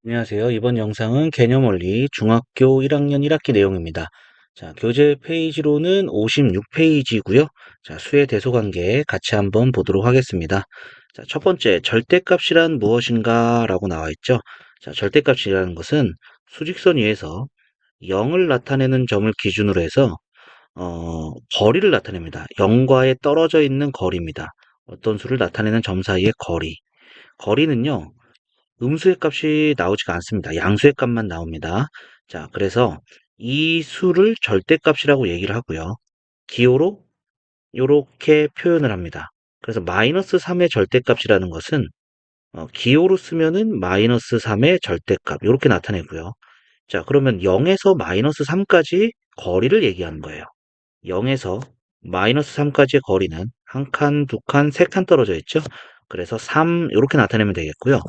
안녕하세요. 이번 영상은 개념원리 중학교 1학년 1학기 내용입니다. 자, 교재 페이지로는 56페이지고요. 자, 수의 대소관계 같이 한번 보도록 하겠습니다. 자, 첫 번째, 절대값이란 무엇인가 라고 나와 있죠. 자, 절대값이라는 것은 수직선 위에서 0을 나타내는 점을 기준으로 해서 거리를 나타냅니다. 0과에 떨어져 있는 거리입니다. 어떤 수를 나타내는 점 사이의 거리. 거리는요, 음수의 값이 나오지가 않습니다. 양수의 값만 나옵니다. 자, 그래서 이 수를 절대값이라고 얘기를 하고요. 기호로 이렇게 표현을 합니다. 그래서 마이너스 3의 절대값이라는 것은 기호로 쓰면은 마이너스 3의 절대값 이렇게 나타내고요. 자, 그러면 0에서 마이너스 3까지 거리를 얘기하는 거예요. 0에서 마이너스 3까지의 거리는 한 칸, 두 칸, 세 칸 떨어져 있죠. 그래서 3 이렇게 나타내면 되겠고요.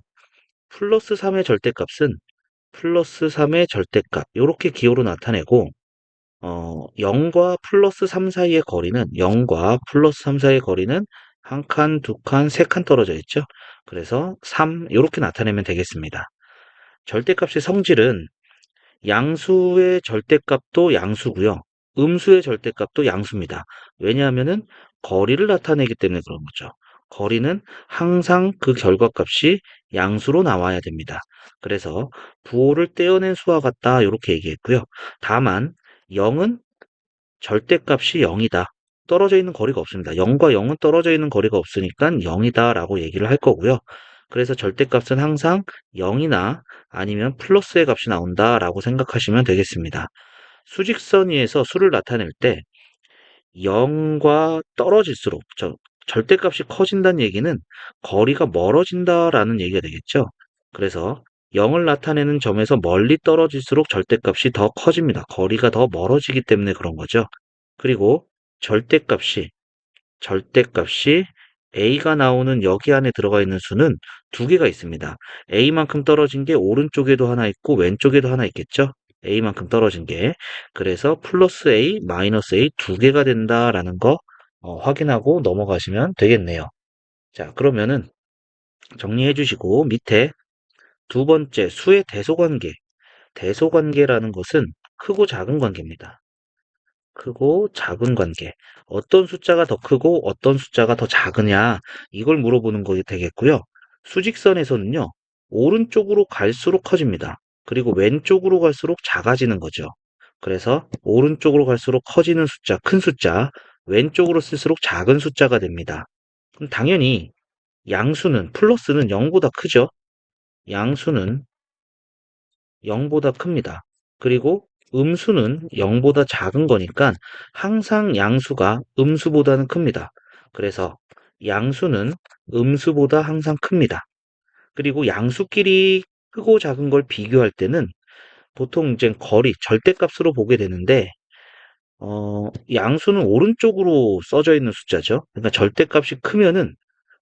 플러스 3의 절대값은 플러스 3의 절대값 이렇게 기호로 나타내고 0과 플러스 3 사이의 거리는 0과 플러스 3 사이의 거리는 한 칸, 두 칸, 세 칸 떨어져 있죠. 그래서 3 이렇게 나타내면 되겠습니다. 절대값의 성질은 양수의 절대값도 양수고요. 음수의 절대값도 양수입니다. 왜냐하면은 거리를 나타내기 때문에 그런 거죠. 거리는 항상 그 결과값이 양수로 나와야 됩니다. 그래서 부호를 떼어낸 수와 같다 이렇게 얘기했고요. 다만 0은 절대값이 0이다. 떨어져 있는 거리가 없습니다. 0과 0은 떨어져 있는 거리가 없으니까 0이다 라고 얘기를 할 거고요. 그래서 절대값은 항상 0이나 아니면 플러스의 값이 나온다 라고 생각하시면 되겠습니다. 수직선 위에서 수를 나타낼 때 0과 떨어질수록 절대값이 커진다는 얘기는 거리가 멀어진다라는 얘기가 되겠죠. 그래서 0을 나타내는 점에서 멀리 떨어질수록 절대값이 더 커집니다. 거리가 더 멀어지기 때문에 그런 거죠. 그리고 절대값이 a가 나오는 여기 안에 들어가 있는 수는 두 개가 있습니다. a만큼 떨어진 게 오른쪽에도 하나 있고 왼쪽에도 하나 있겠죠. a만큼 떨어진 게. 그래서 플러스 a, 마이너스 a 두 개가 된다라는 거 확인하고 넘어가시면 되겠네요. 자, 그러면은 정리해 주시고 밑에 두 번째 수의 대소관계. 대소관계라는 것은 크고 작은 관계입니다. 크고 작은 관계. 어떤 숫자가 더 크고 어떤 숫자가 더 작으냐, 이걸 물어보는 거 되겠고요. 수직선에서는요, 오른쪽으로 갈수록 커집니다. 그리고 왼쪽으로 갈수록 작아지는 거죠. 그래서 오른쪽으로 갈수록 커지는 숫자, 큰 숫자, 왼쪽으로 쓸수록 작은 숫자가 됩니다. 그럼 당연히 양수는, 플러스는 0보다 크죠? 양수는 0보다 큽니다. 그리고 음수는 0보다 작은 거니까 항상 양수가 음수보다는 큽니다. 그래서 양수는 음수보다 항상 큽니다. 그리고 양수끼리 크고 작은 걸 비교할 때는 보통 이제 거리, 절대값으로 보게 되는데 양수는 오른쪽으로 써져 있는 숫자죠. 그러니까 절대값이 크면은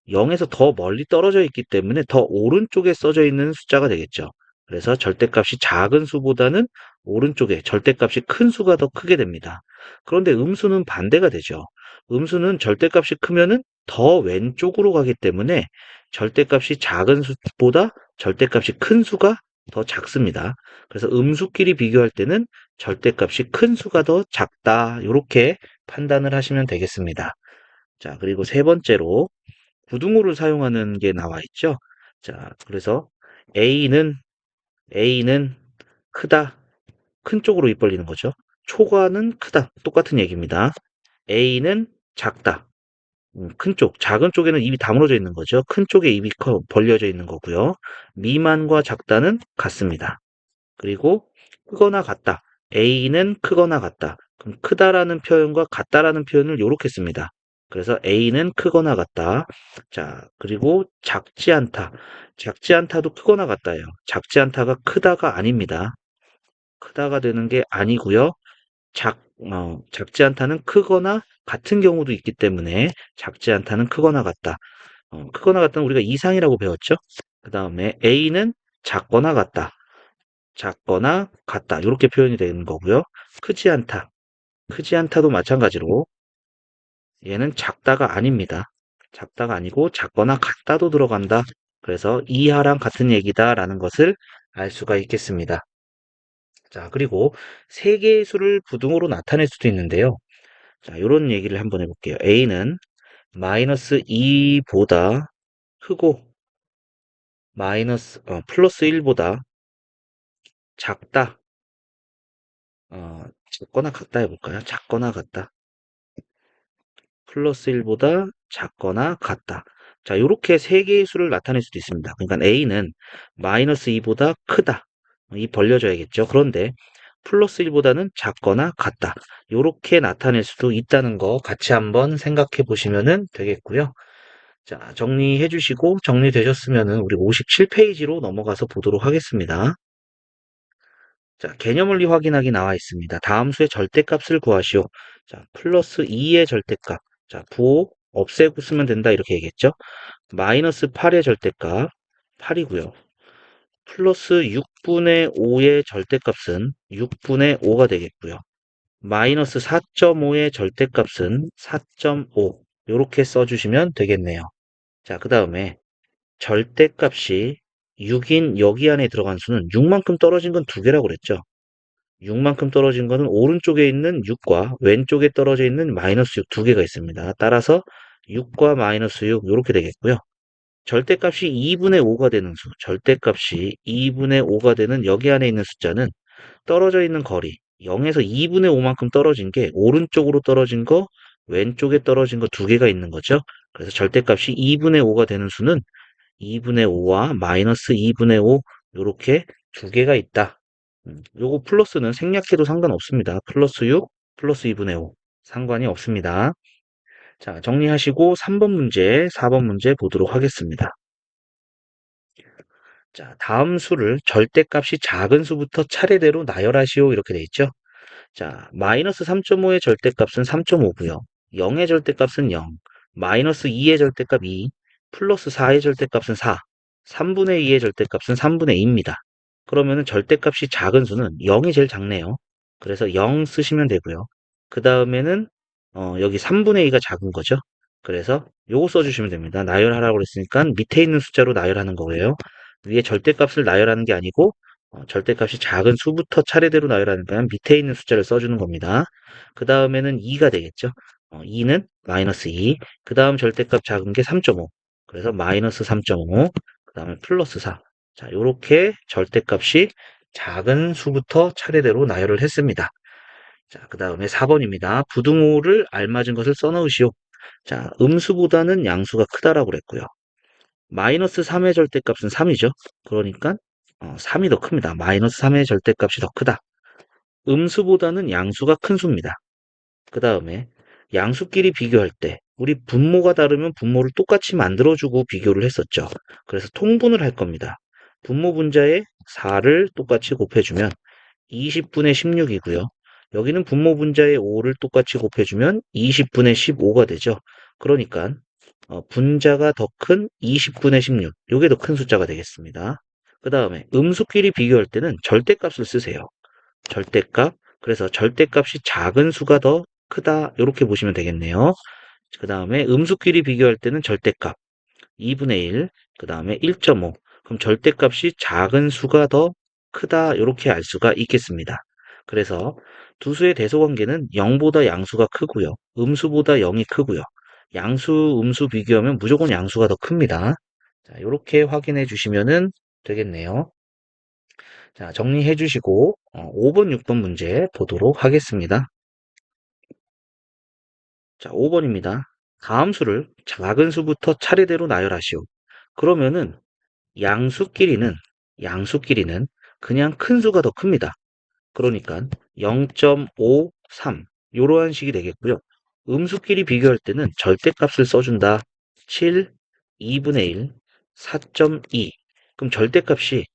0에서 더 멀리 떨어져 있기 때문에 더 오른쪽에 써져 있는 숫자가 되겠죠. 그래서 절대값이 작은 수보다는 오른쪽에 절대값이 큰 수가 더 크게 됩니다. 그런데 음수는 반대가 되죠. 음수는 절대값이 크면은 더 왼쪽으로 가기 때문에 절대값이 작은 수보다 절대값이 큰 수가 더 작습니다. 그래서 음수끼리 비교할 때는 절대값이 큰 수가 더 작다. 이렇게 판단을 하시면 되겠습니다. 자, 그리고 세 번째로 부등호를 사용하는 게 나와 있죠. 자, 그래서 A는 크다. 큰 쪽으로 입 벌리는 거죠. 초과는 크다. 똑같은 얘기입니다. A는 작다. 큰 쪽, 작은 쪽에는 입이 다물어져 있는 거죠. 큰 쪽에 입이 벌려져 있는 거고요. 미만과 작다는 같습니다. 그리고 크거나 같다. A는 크거나 같다. 그럼 크다라는 표현과 같다라는 표현을 이렇게 씁니다. 그래서 A는 크거나 같다. 자, 그리고 작지 않다. 작지 않다도 크거나 같다예요. 작지 않다가 크다가 아닙니다. 크다가 되는 게 아니고요. 작지 않다는 크거나 같은 경우도 있기 때문에 작지 않다는 크거나 같다. 크거나 같다는 우리가 이상이라고 배웠죠. 그 다음에 A는 작거나 같다. 작거나 같다. 이렇게 표현이 되는 거고요. 크지 않다. 크지 않다도 마찬가지로 얘는 작다가 아닙니다. 작다가 아니고 작거나 같다도 들어간다. 그래서 이하랑 같은 얘기다라는 것을 알 수가 있겠습니다. 자, 그리고 세 개의 수를 부등호로 나타낼 수도 있는데요. 자, 이런 얘기를 한번 해볼게요. a는 마이너스 2보다 크고 플러스 1보다 작다. 작거나 같다 해볼까요? 작거나 같다. 플러스 1보다 작거나 같다. 자, 이렇게 세 개의 수를 나타낼 수도 있습니다. 그러니까 a는 마이너스 2보다 크다. 이 벌려줘야겠죠. 그런데 플러스 1보다는 작거나 같다. 이렇게 나타낼 수도 있다는 거 같이 한번 생각해 보시면 되겠고요. 자, 정리해 주시고 정리되셨으면 우리 57페이지로 넘어가서 보도록 하겠습니다. 자, 개념원리 확인하기 나와 있습니다. 다음 수의 절대값을 구하시오. 자, 플러스 2의 절대값. 자, 부호 없애고 쓰면 된다 이렇게 얘기했죠. 마이너스 8의 절대값 8이고요. 플러스 6분의 5의 절대값은 6분의 5가 되겠고요. 마이너스 4.5의 절대값은 4.5 이렇게 써주시면 되겠네요. 자, 그 다음에 절대값이 6인 여기 안에 들어간 수는 6만큼 떨어진 건 두 개라고 그랬죠. 6만큼 떨어진 거는 오른쪽에 있는 6과 왼쪽에 떨어져 있는 마이너스 6 두 개가 있습니다. 따라서 6과 마이너스 6 이렇게 되겠고요. 절대값이 2분의 5가 되는 수, 절대값이 2분의 5가 되는 여기 안에 있는 숫자는 떨어져 있는 거리 0에서 2분의 5만큼 떨어진 게 오른쪽으로 떨어진 거, 왼쪽에 떨어진 거 두 개가 있는 거죠. 그래서 절대값이 2분의 5가 되는 수는 2분의 5와 마이너스 2분의 5 이렇게 두 개가 있다. 요거 플러스는 생략해도 상관없습니다. 플러스 6, 플러스 2분의 5 상관이 없습니다. 자, 정리하시고 3번 문제, 4번 문제 보도록 하겠습니다. 자, 다음 수를 절대값이 작은 수부터 차례대로 나열하시오 이렇게 돼 있죠. 자, 마이너스 3.5의 절대값은 3.5고요. 0의 절대값은 0, 마이너스 2의 절대값 2, 플러스 4의 절대값은 4, 3분의 2의 절대값은 3분의 2입니다. 그러면은 절대값이 작은 수는 0이 제일 작네요. 그래서 0 쓰시면 되고요. 그 다음에는 여기 3분의 2가 작은 거죠. 그래서 요거 써주시면 됩니다. 나열하라고 그랬으니까 밑에 있는 숫자로 나열하는 거예요. 위에 절대값을 나열하는 게 아니고 절대값이 작은 수부터 차례대로 나열하니까 밑에 있는 숫자를 써주는 겁니다. 그 다음에는 2가 되겠죠. 2는 마이너스 2, 그 다음 절대값 작은 게 3.5, 그래서 마이너스 3.5, 그 다음에 플러스 4. 자, 요렇게 절대값이 작은 수부터 차례대로 나열을 했습니다. 자, 그 다음에 4번입니다. 부등호를 알맞은 것을 써넣으시오. 자, 음수보다는 양수가 크다라고 그랬고요. 마이너스 3의 절대값은 3이죠. 그러니까 3이 더 큽니다. 마이너스 3의 절대값이 더 크다. 음수보다는 양수가 큰 수입니다. 그 다음에 양수끼리 비교할 때 우리 분모가 다르면 분모를 똑같이 만들어주고 비교를 했었죠. 그래서 통분을 할 겁니다. 분모 분자에 4를 똑같이 곱해주면 20분의 16이고요. 여기는 분모 분자에 5를 똑같이 곱해주면 20분의 15가 되죠. 그러니까 분자가 더 큰 20분의 16, 이게 더 큰 숫자가 되겠습니다. 그 다음에 음수끼리 비교할 때는 절대값을 쓰세요. 절대값. 그래서 절대값이 작은 수가 더 크다 이렇게 보시면 되겠네요. 그 다음에 음수끼리 비교할 때는 절대값 2분의 1, 그 다음에 1.5. 그럼 절대값이 작은 수가 더 크다 이렇게 알 수가 있겠습니다. 그래서 두 수의 대소관계는 0보다 양수가 크고요. 음수보다 0이 크고요. 양수, 음수 비교하면 무조건 양수가 더 큽니다. 자, 이렇게 확인해 주시면 되겠네요. 자, 정리해 주시고 5번, 6번 문제 보도록 하겠습니다. 자, 5번입니다. 다음 수를 작은 수부터 차례대로 나열하시오. 그러면은 양수끼리는 그냥 큰 수가 더 큽니다. 그러니까 0.53 이러한 식이 되겠고요. 음수끼리 비교할 때는 절대값을 써준다. 7, 2분의 1, 4.2. 그럼 절대값이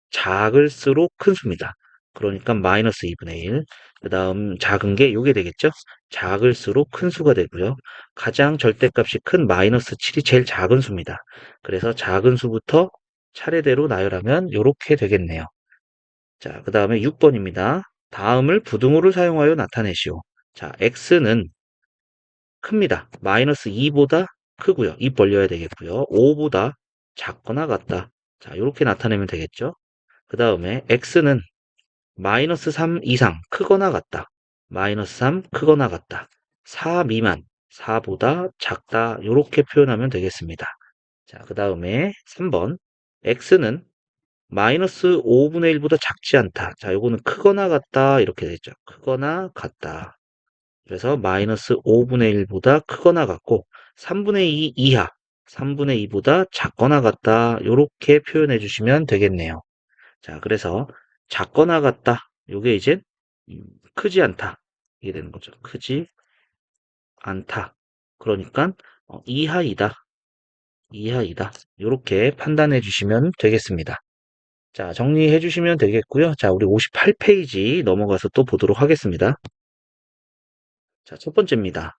작을수록 큰 수입니다. 그러니까 마이너스 2분의 1. 그 다음 작은 게 요게 되겠죠? 작을수록 큰 수가 되고요. 가장 절대값이 큰 마이너스 7이 제일 작은 수입니다. 그래서 작은 수부터 차례대로 나열하면 요렇게 되겠네요. 자, 그 다음에 6번입니다. 다음을 부등호를 사용하여 나타내시오. 자, x는 큽니다. 마이너스 2보다 크고요. 입 벌려야 되겠고요. 5보다 작거나 같다. 자, 이렇게 나타내면 되겠죠. 그 다음에 x는 마이너스 3 이상 크거나 같다. 마이너스 3 크거나 같다. 4 미만, 4보다 작다. 이렇게 표현하면 되겠습니다. 자, 그 다음에 3번 x는 마이너스 5분의 1보다 작지 않다. 자, 요거는 크거나 같다. 이렇게 되죠. 크거나 같다. 그래서 마이너스 5분의 1보다 크거나 같고 3분의 2 이하, 3분의 2보다 작거나 같다. 이렇게 표현해 주시면 되겠네요. 자, 그래서 작거나 같다. 요게 이제 크지 않다. 이게 되는 거죠. 크지 않다. 그러니까 이하이다. 이하이다. 이렇게 판단해 주시면 되겠습니다. 자, 정리해 주시면 되겠고요. 자, 우리 58페이지 넘어가서 또 보도록 하겠습니다. 자, 첫 번째입니다.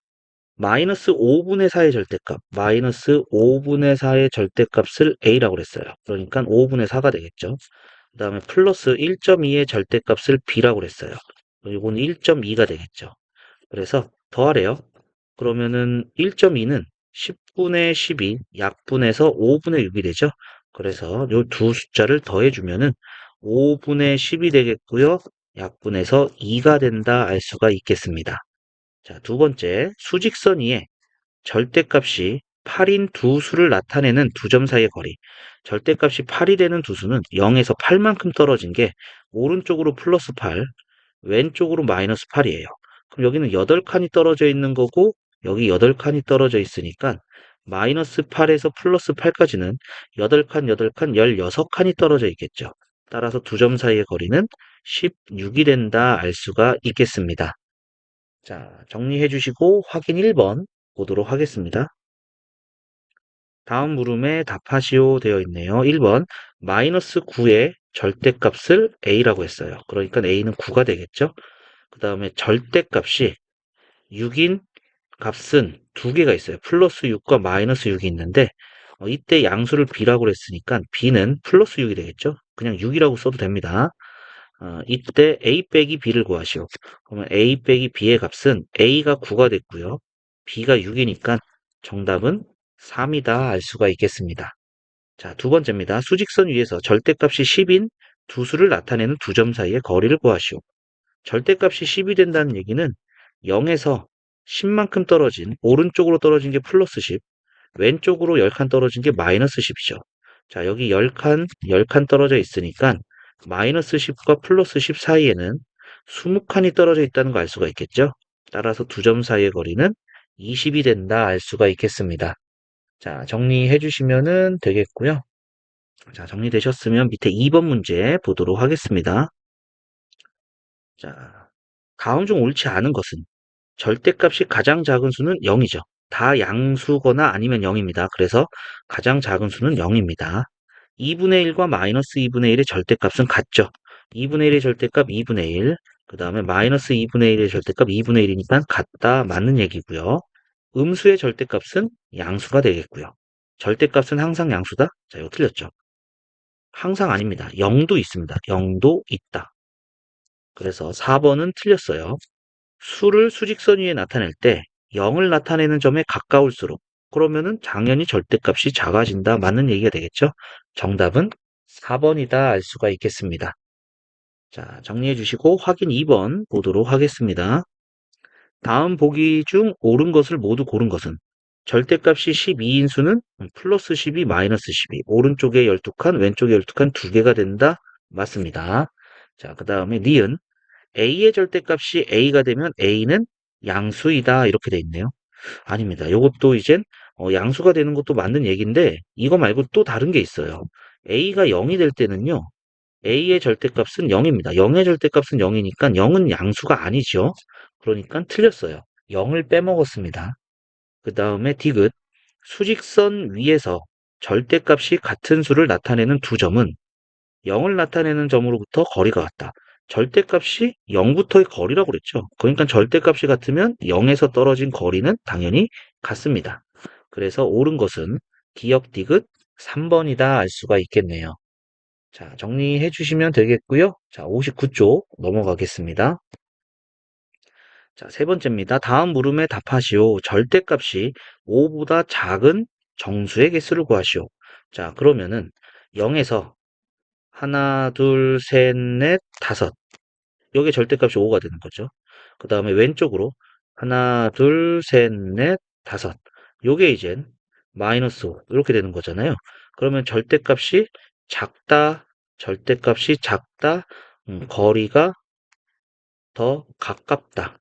마이너스 5분의 4의 절대값, 마이너스 5분의 4의 절대값을 A라고 그랬어요. 그러니까 5분의 4가 되겠죠. 그 다음에 플러스 1.2의 절대값을 B라고 그랬어요. 이건 1.2가 되겠죠. 그래서 더하래요. 그러면은 1.2는 10분의 12, 약분해서 5분의 6이 되죠. 그래서 이 두 숫자를 더해주면은 5분의 10이 되겠고요. 약분해서 2가 된다 알 수가 있겠습니다. 자, 두 번째, 수직선 위에 절대값이 8인 두 수를 나타내는 두 점 사이의 거리. 절대값이 8이 되는 두 수는 0에서 8만큼 떨어진 게 오른쪽으로 플러스 8, 왼쪽으로 마이너스 8이에요. 그럼 여기는 8칸이 떨어져 있는 거고 여기 8칸이 떨어져 있으니까 마이너스 8에서 플러스 8까지는 8칸, 8칸, 16칸이 떨어져 있겠죠. 따라서 두 점 사이의 거리는 16이 된다 알 수가 있겠습니다. 자, 정리해 주시고 확인 1번 보도록 하겠습니다. 다음 물음에 답하시오 되어 있네요. 1번 마이너스 9의 절대값을 A라고 했어요. 그러니까 A는 9가 되겠죠. 그 다음에 절대값이 6인 값은 두 개가 있어요. 플러스 6과 마이너스 6이 있는데 이때 양수를 B라고 했으니까 B는 플러스 6이 되겠죠. 그냥 6이라고 써도 됩니다. 이때 A 빼기 B를 구하시오. 그러면 A 빼기 B의 값은 A가 9가 됐고요. B가 6이니까 정답은 3이다 알 수가 있겠습니다. 자, 두 번째입니다. 수직선 위에서 절대값이 10인 두 수를 나타내는 두 점 사이의 거리를 구하시오. 절대값이 10이 된다는 얘기는 0에서 10만큼 떨어진 오른쪽으로 떨어진 게 플러스 10, 왼쪽으로 10칸 떨어진 게 마이너스 10이죠. 자, 여기 10칸, 10칸 떨어져 있으니까 마이너스 10과 플러스 10 사이에는 20칸이 떨어져 있다는 거 알 수가 있겠죠? 따라서 두 점 사이의 거리는 20이 된다 알 수가 있겠습니다. 자, 정리해 주시면 되겠고요. 자, 정리되셨으면 밑에 2번 문제 보도록 하겠습니다. 자, 다음 중 옳지 않은 것은 절대값이 가장 작은 수는 0이죠. 다 양수거나 아니면 0입니다. 그래서 가장 작은 수는 0입니다. 2분의 1과 마이너스 2분의 1의 절대값은 같죠. 2분의 1의 절대값 2분의 1, 그 다음에 마이너스 2분의 1의 절대값 2분의 1이니까 같다 맞는 얘기고요. 음수의 절대값은 양수가 되겠고요. 절대값은 항상 양수다? 자, 이거 틀렸죠. 항상 아닙니다. 0도 있습니다. 0도 있다. 그래서 4번은 틀렸어요. 수를 수직선 위에 나타낼 때 0을 나타내는 점에 가까울수록 그러면은 당연히 절대값이 작아진다 맞는 얘기가 되겠죠. 정답은 4번이다 알 수가 있겠습니다. 자, 정리해 주시고 확인 2번 보도록 하겠습니다. 다음 보기 중 옳은 것을 모두 고른 것은 절대값이 12인 수는 플러스 12 마이너스 12 오른쪽에 12칸 왼쪽에 12칸 두 개가 된다 맞습니다. 자, 그 다음에 니은 A의 절대값이 A가 되면 A는 양수이다 이렇게 돼 있네요. 아닙니다. 이것도 이젠 양수가 되는 것도 맞는 얘기인데 이거 말고 또 다른 게 있어요. A가 0이 될 때는요. A의 절대값은 0입니다. 0의 절대값은 0이니까 0은 양수가 아니죠. 그러니까 틀렸어요. 0을 빼먹었습니다. 그 다음에 디귿 수직선 위에서 절대값이 같은 수를 나타내는 두 점은 0을 나타내는 점으로부터 거리가 같다. 절대값이 0부터의 거리라고 그랬죠. 그러니까 절대값이 같으면 0에서 떨어진 거리는 당연히 같습니다. 그래서 옳은 것은 기역 디귿 3번이다 알 수가 있겠네요. 자, 정리해 주시면 되겠고요. 자, 59쪽 넘어가겠습니다. 자, 세 번째입니다. 다음 물음에 답하시오. 절대값이 5보다 작은 정수의 개수를 구하시오. 자, 그러면은 0에서 하나, 둘, 셋, 넷, 다섯. 여기에 절대값이 5가 되는 거죠. 그 다음에 왼쪽으로 하나, 둘, 셋, 넷, 다섯. 요게 이젠 마이너스 5 이렇게 되는 거잖아요. 그러면 절대값이 작다, 거리가 더 가깝다.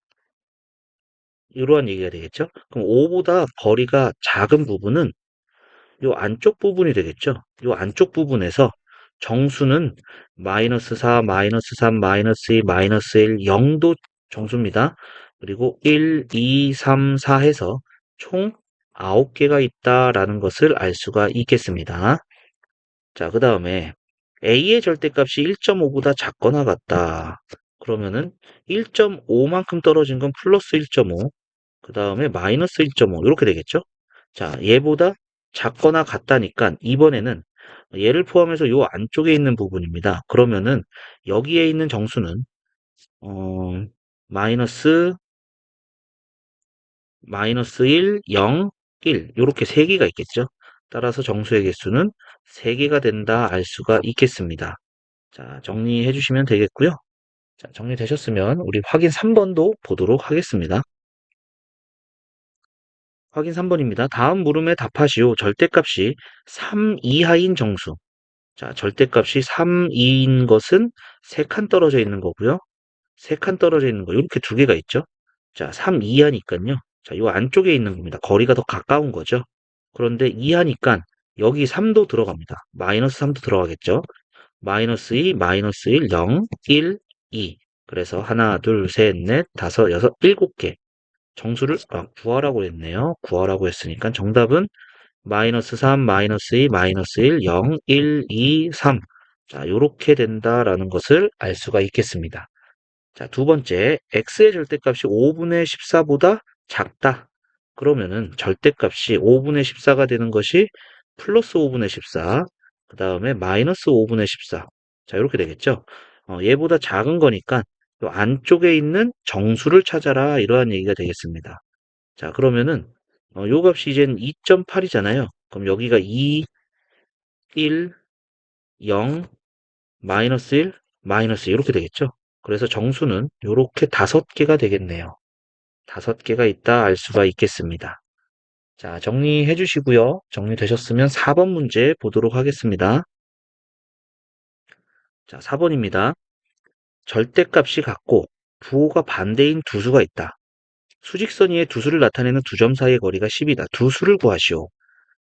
이러한 얘기가 되겠죠. 그럼 5보다 거리가 작은 부분은 요 안쪽 부분이 되겠죠. 요 안쪽 부분에서 정수는 마이너스 4, 마이너스 3, 마이너스 2, 마이너스 1, 0도 정수입니다. 그리고 1, 2, 3, 4 해서 총 9개가 있다라는 것을 알 수가 있겠습니다. 자, 그 다음에 A의 절대값이 1.5보다 작거나 같다. 그러면은 1.5만큼 떨어진 건 플러스 1.5, 그 다음에 마이너스 1.5 이렇게 되겠죠? 자, 얘보다 작거나 같다니까 이번에는 얘를 포함해서 요 안쪽에 있는 부분입니다. 그러면은 여기에 있는 정수는 마이너스 마이너스 1, 0, 1 이렇게 세 개가 있겠죠. 따라서 정수의 개수는 3개가 된다 알 수가 있겠습니다. 자, 정리해 주시면 되겠고요. 자, 정리되셨으면 우리 확인 3번도 보도록 하겠습니다. 확인 3번입니다. 다음 물음에 답하시오. 절대값이 3 이하인 정수. 자, 절대값이 3 이인 것은 3칸 떨어져 있는 거고요. 3칸 떨어져 있는 거 이렇게 두 개가 있죠. 자, 3 이하니까요. 자, 요 안쪽에 있는 겁니다. 거리가 더 가까운 거죠. 그런데 이하니까 여기 3도 들어갑니다. 마이너스 3도 들어가겠죠. 마이너스 2, 마이너스 1, 0, 1, 2. 그래서 하나, 둘, 셋, 넷, 다섯, 여섯, 7개. 정수를 구하라고 했네요. 구하라고 했으니까 정답은 마이너스 3, 마이너스 2, 마이너스 1, 0, 1, 2, 3. 자, 요렇게 된다라는 것을 알 수가 있겠습니다. 자, 두 번째, x의 절대값이 5분의 14보다 작다. 그러면은 절대값이 5분의 14가 되는 것이 플러스 5분의 14, 그 다음에 마이너스 5분의 14. 자, 이렇게 되겠죠. 얘보다 작은 거니까 요 안쪽에 있는 정수를 찾아라. 이러한 얘기가 되겠습니다. 자, 그러면은 요 값이 이젠 2.8이잖아요. 그럼 여기가 2, 1, 0, 마이너스 1, 마이너스 이렇게 되겠죠. 그래서 정수는 이렇게 5개가 되겠네요. 5개가 있다 알 수가 있겠습니다. 자, 정리해 주시고요. 정리되셨으면 4번 문제 보도록 하겠습니다. 자, 4번입니다. 절대값이 같고 부호가 반대인 두 수가 있다. 수직선 위에 두 수를 나타내는 두 점 사이의 거리가 10이다. 두 수를 구하시오.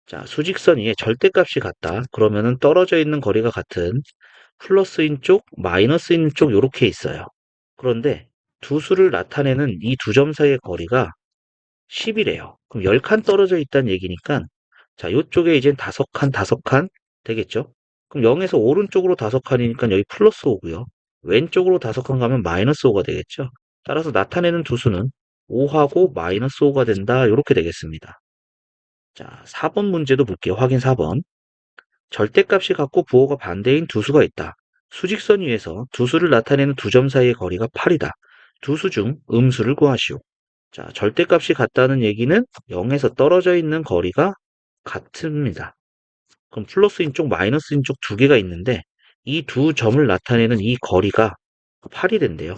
자, 수직선 위에 절대값이 같다. 그러면은 떨어져 있는 거리가 같은 플러스인 쪽, 마이너스인 쪽 이렇게 있어요. 그런데 두 수를 나타내는 이 두 점 사이의 거리가 10이래요. 그럼 10칸 떨어져 있다는 얘기니까 자, 요쪽에 이제 5칸, 5칸 되겠죠? 그럼 0에서 오른쪽으로 5칸이니까 여기 플러스 5고요. 왼쪽으로 5칸 가면 마이너스 5가 되겠죠? 따라서 나타내는 두 수는 5하고 마이너스 5가 된다. 이렇게 되겠습니다. 자, 4번 문제도 볼게요. 확인 4번. 절대값이 같고 부호가 반대인 두 수가 있다. 수직선 위에서 두 수를 나타내는 두 점 사이의 거리가 8이다. 두 수 중 음수를 구하시오. 자, 절대값이 같다는 얘기는 0에서 떨어져 있는 거리가 같습니다. 그럼 플러스인 쪽, 마이너스인 쪽 두 개가 있는데 이 두 점을 나타내는 이 거리가 8이 된대요.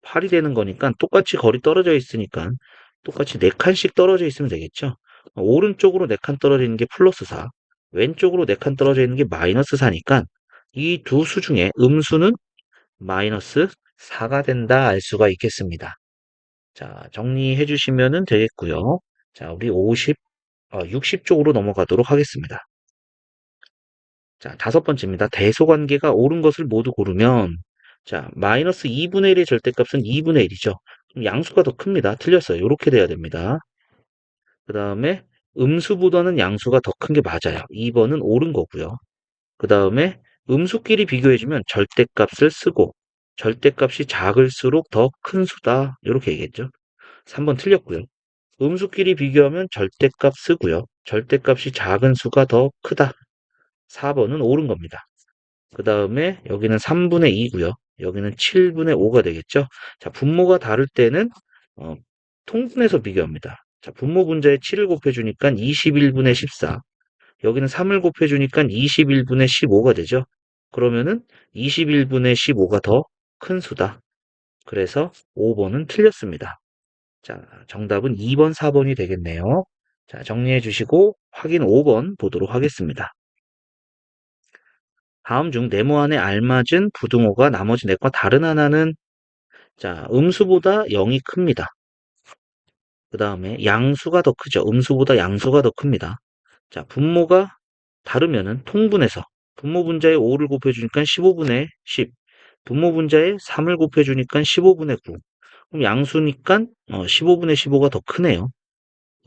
8이 되는 거니까 똑같이 거리 떨어져 있으니까 똑같이 4칸씩 떨어져 있으면 되겠죠. 오른쪽으로 4칸 떨어져 있는 게 플러스 4, 왼쪽으로 4칸 떨어져 있는 게 마이너스 4니까 이 두 수 중에 음수는 마이너스 4가 된다 알 수가 있겠습니다. 자, 정리해 주시면 되겠고요. 자, 우리 60쪽으로 넘어가도록 하겠습니다. 자, 5번째입니다. 대소관계가 옳은 것을 모두 고르면 자, 마이너스 2분의 1의 절대값은 2분의 1이죠. 그럼 양수가 더 큽니다. 틀렸어요. 이렇게 돼야 됩니다. 그 다음에 음수보다는 양수가 더 큰 게 맞아요. 2번은 옳은 거고요. 그 다음에 음수끼리 비교해주면 절대값을 쓰고 절대값이 작을수록 더 큰 수다. 이렇게 얘기했죠. 3번 틀렸고요. 음수끼리 비교하면 절대값 쓰고요. 절대값이 작은 수가 더 크다. 4번은 옳은 겁니다. 그 다음에 여기는 3분의 2고요. 여기는 7분의 5가 되겠죠. 자, 분모가 다를 때는 어, 통분해서 비교합니다. 자, 분모 분자에 7을 곱해주니까 21분의 14. 여기는 3을 곱해주니까 21분의 15가 되죠. 그러면은 21분의 15가 더 큰 수다. 그래서 5번은 틀렸습니다. 자, 정답은 2번, 4번이 되겠네요. 자, 정리해 주시고 확인 5번 보도록 하겠습니다. 다음 중 네모 안에 알맞은 부등호가 나머지 넷과 다른 하나는 자, 음수보다 0이 큽니다. 그 다음에 양수가 더 크죠. 음수보다 양수가 더 큽니다. 자, 분모가 다르면은 통분해서 분모 분자에 5를 곱해주니까 15분의 10, 분모 분자에 3을 곱해주니까 15분의 9. 그럼 양수니까 15분의 15가 더 크네요.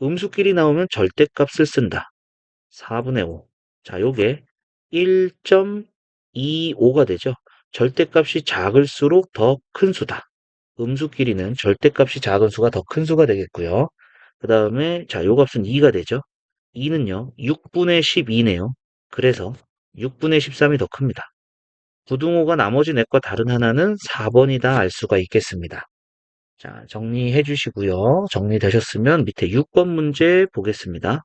음수끼리 나오면 절대값을 쓴다. 4분의 5. 자, 요게 1.25가 되죠. 절대값이 작을수록 더 큰 수다. 음수끼리는 절대값이 작은 수가 더 큰 수가 되겠고요. 그 다음에 자, 요 값은 2가 되죠. 2는요, 6분의 12네요. 그래서 6분의 13이 더 큽니다. 부등호가 나머지 넷과 다른 하나는 4번이다 알 수가 있겠습니다. 자, 정리해 주시고요. 정리되셨으면 밑에 6번 문제 보겠습니다.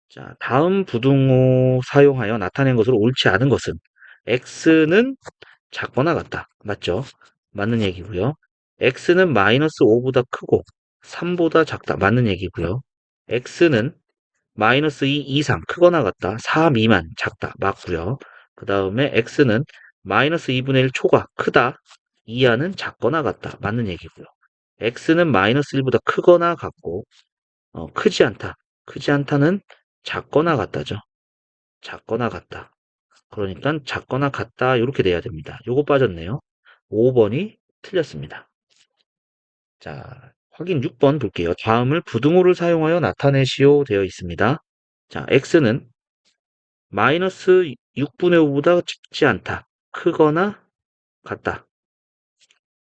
자, 다음 부등호 사용하여 나타낸 것으로 옳지 않은 것은 x는 작거나 같다. 맞죠? 맞는 얘기고요. x는 마이너스 5보다 크고 3보다 작다. 맞는 얘기고요. x는 마이너스 2 이상 크거나 같다. 4 미만 작다. 맞고요. 그 다음에 x는 마이너스 2분의 1 초가 크다. 이하는 작거나 같다. 맞는 얘기고요. x는 마이너스 1보다 크거나 같고 크지 않다. 크지 않다는 작거나 같다죠. 작거나 같다. 그러니까 작거나 같다 이렇게 돼야 됩니다. 요거 빠졌네요. 5번이 틀렸습니다. 자, 확인 6번 볼게요. 다음을 부등호를 사용하여 나타내시오 되어 있습니다. 자, x는 마이너스 6분의 5보다 작지 않다. 크거나 같다.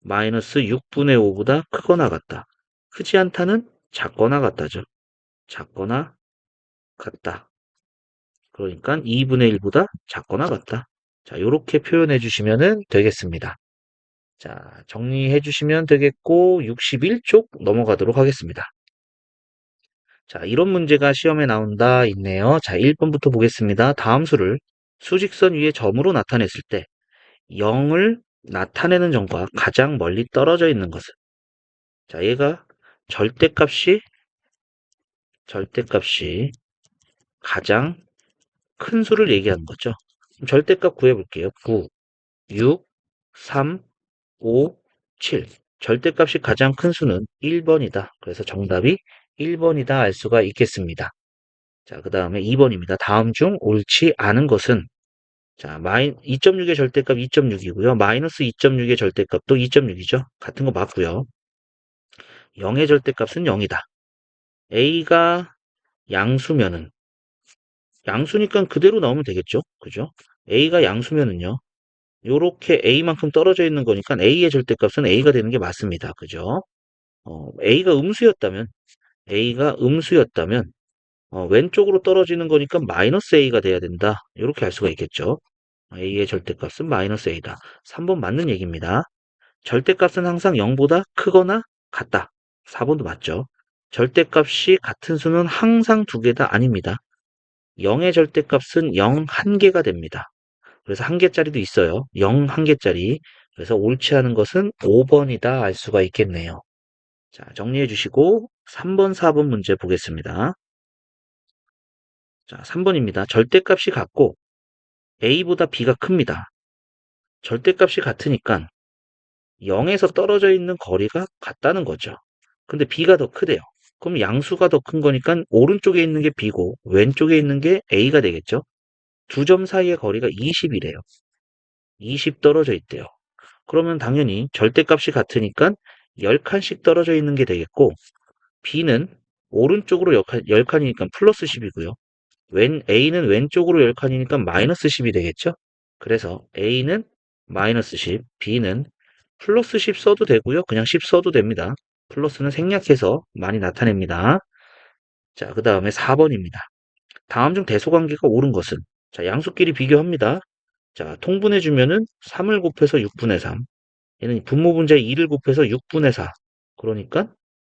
마이너스 6분의 5보다 크거나 같다. 크지 않다는 작거나 같다죠. 작거나 같다. 그러니까 2분의 1보다 작거나 같다. 자, 이렇게 표현해 주시면 되겠습니다. 자, 정리해 주시면 되겠고 61쪽 넘어가도록 하겠습니다. 자, 이런 문제가 시험에 나온다 있네요. 자, 1번부터 보겠습니다. 다음 수를 수직선 위에 점으로 나타냈을 때 0을 나타내는 점과 가장 멀리 떨어져 있는 것은 자, 얘가 절대값이 가장 큰 수를 얘기하는 거죠. 절대값 구해볼게요. 9, 6, 3, 5, 7. 절대값이 가장 큰 수는 1번이다. 그래서 정답이 1번이다 알 수가 있겠습니다. 자, 그 다음에 2번입니다. 다음 중 옳지 않은 것은 자, 2.6의 절대값 2.6이고요. 마이너스 2.6의 절대값도 2.6이죠. 같은 거 맞고요. 0의 절대값은 0이다. A가 양수면은 양수니까 그대로 나오면 되겠죠. 그죠? A가 양수면은요. 요렇게 A만큼 떨어져 있는 거니까 A의 절대값은 A가 되는 게 맞습니다. 그죠? A가 음수였다면 왼쪽으로 떨어지는 거니까 마이너스 A가 돼야 된다. 이렇게 할 수가 있겠죠. A의 절대값은 마이너스 A다. 3번 맞는 얘기입니다. 절대값은 항상 0보다 크거나 같다. 4번도 맞죠. 절대값이 같은 수는 항상 두 개다 아닙니다. 0의 절대값은 0 1개가 됩니다. 그래서 1개짜리도 있어요. 0 1개짜리. 그래서 옳지 않은 것은 5번이다 알 수가 있겠네요. 자, 정리해 주시고 3번, 4번 문제 보겠습니다. 자, 3번입니다. 절대값이 같고 A보다 B가 큽니다. 절대값이 같으니까 0에서 떨어져 있는 거리가 같다는 거죠. 근데 B가 더 크대요. 그럼 양수가 더 큰 거니까 오른쪽에 있는 게 B고 왼쪽에 있는 게 A가 되겠죠. 두 점 사이의 거리가 20이래요. 20 떨어져 있대요. 그러면 당연히 절대값이 같으니까 10칸씩 떨어져 있는 게 되겠고 B는 오른쪽으로 10칸이니까 플러스 10이고요. A는 왼쪽으로 10칸이니까 마이너스 10이 되겠죠? 그래서 A는 마이너스 10, B는 플러스 10 써도 되고요. 그냥 10 써도 됩니다. 플러스는 생략해서 많이 나타냅니다. 자, 그 다음에 4번입니다. 다음 중 대소관계가 옳은 것은 자, 양수끼리 비교합니다. 자, 통분해주면은 3을 곱해서 6분의 3, 얘는 분모분자의 2를 곱해서 6분의 4. 그러니까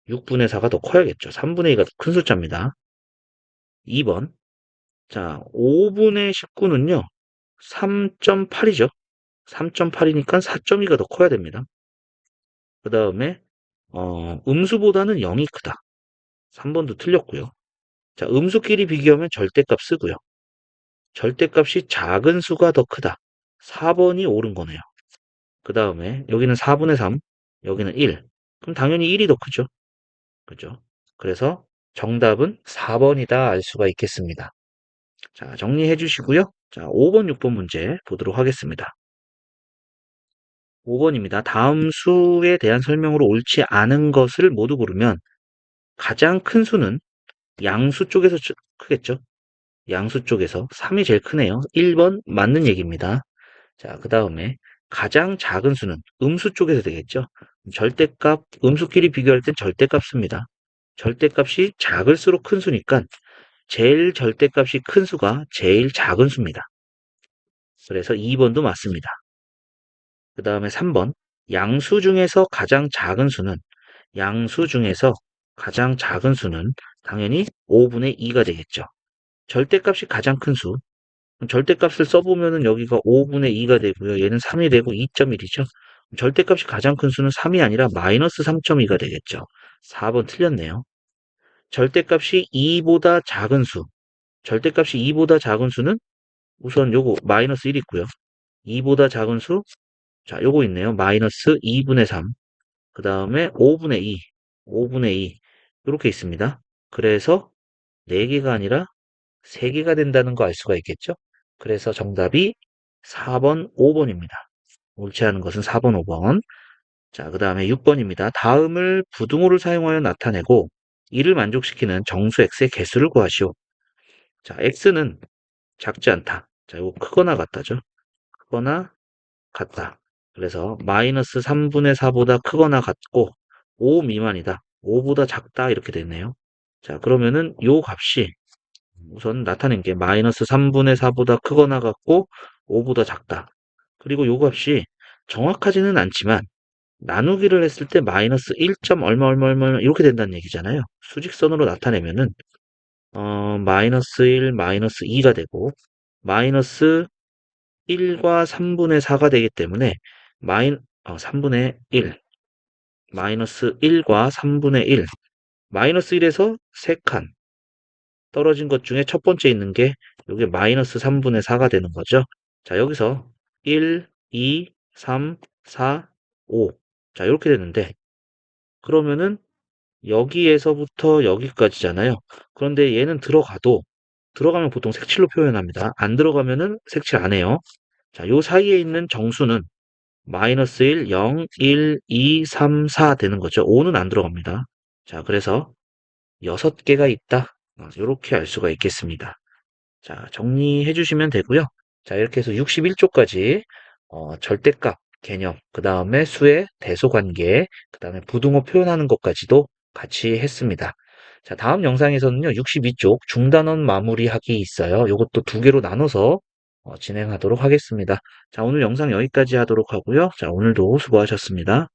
6분의 4가 더 커야겠죠. 3분의 2가 더 큰 숫자입니다. 2번. 자, 5분의 19는요. 3.8이죠. 3.8이니까 4.2가 더 커야 됩니다. 그 다음에 음수보다는 0이 크다. 3번도 틀렸고요. 자, 음수끼리 비교하면 절대값 쓰고요. 절대값이 작은 수가 더 크다. 4번이 옳은 거네요. 그 다음에 여기는 4분의 3, 여기는 1. 그럼 당연히 1이 더 크죠. 그죠? 그래서 정답은 4번이다 알 수가 있겠습니다. 자, 정리해 주시고요. 자, 5번, 6번 문제 보도록 하겠습니다. 5번입니다. 다음 수에 대한 설명으로 옳지 않은 것을 모두 고르면 가장 큰 수는 양수 쪽에서 크겠죠? 양수 쪽에서 3이 제일 크네요. 1번 맞는 얘기입니다. 자, 그 다음에 가장 작은 수는 음수 쪽에서 되겠죠? 절대값, 음수끼리 비교할 땐 절대값 씁니다. 절대값이 작을수록 큰 수니까 제일 절대값이 큰 수가 제일 작은 수입니다. 그래서 2번도 맞습니다. 그 다음에 3번. 양수 중에서 가장 작은 수는 양수 중에서 가장 작은 수는 당연히 5분의 2가 되겠죠. 절대값이 가장 큰 수. 절대값을 써보면은 여기가 5분의 2가 되고요. 얘는 3이 되고 2.1이죠. 절대값이 가장 큰 수는 3이 아니라 마이너스 3.2가 되겠죠. 4번 틀렸네요. 절대값이 2보다 작은 수. 절대값이 2보다 작은 수는 우선 요거 마이너스 1 있고요. 2보다 작은 수, 자, 요거 있네요. 마이너스 2분의 3. 그 다음에 5분의 2. 5분의 2. 이렇게 있습니다. 그래서 4개가 아니라 3개가 된다는 거 알 수가 있겠죠? 그래서 정답이 4번, 5번입니다. 옳지 않은 것은 4번, 5번. 자, 그 다음에 6번입니다. 다음을 부등호를 사용하여 나타내고 이를 만족시키는 정수 x의 개수를 구하시오. 자, x는 작지 않다. 자, 이거 크거나 같다죠? 크거나 같다. 그래서 마이너스 3분의 4보다 크거나 같고 5 미만이다. 5보다 작다 이렇게 되네요. 자, 그러면은 요 값이 우선 나타낸 게 마이너스 3분의 4보다 크거나 같고 5보다 작다. 그리고 요 값이 정확하지는 않지만 나누기를 했을 때 마이너스 1. 얼마 얼마 얼마 이렇게 된다는 얘기잖아요. 수직선으로 나타내면은 마이너스 1, 마이너스 2가 되고 마이너스 1과 3분의 4가 되기 때문에 3분의 1, 마이너스 1과 3분의 1, 마이너스 1에서 3칸 떨어진 것 중에 첫 번째 있는 게 이게 마이너스 3분의 4가 되는 거죠. 자, 여기서 1, 2, 3, 4, 5. 자, 이렇게 되는데 그러면은 여기에서부터 여기까지잖아요. 그런데 얘는 들어가면 보통 색칠로 표현합니다. 안 들어가면은 색칠 안 해요. 자, 요 사이에 있는 정수는 마이너스 1, 0, 1, 2, 3, 4 되는 거죠. 5는 안 들어갑니다. 자, 그래서 6개가 있다. 이렇게 알 수가 있겠습니다. 자, 정리해 주시면 되고요. 자, 이렇게 해서 61쪽까지 절대값 개념, 그 다음에 수의 대소관계, 그 다음에 부등호 표현하는 것까지도 같이 했습니다. 자, 다음 영상에서는요, 62쪽 중단원 마무리하기 있어요. 이것도 2개로 나눠서 진행하도록 하겠습니다. 자, 오늘 영상 여기까지 하도록 하고요. 자, 오늘도 수고하셨습니다.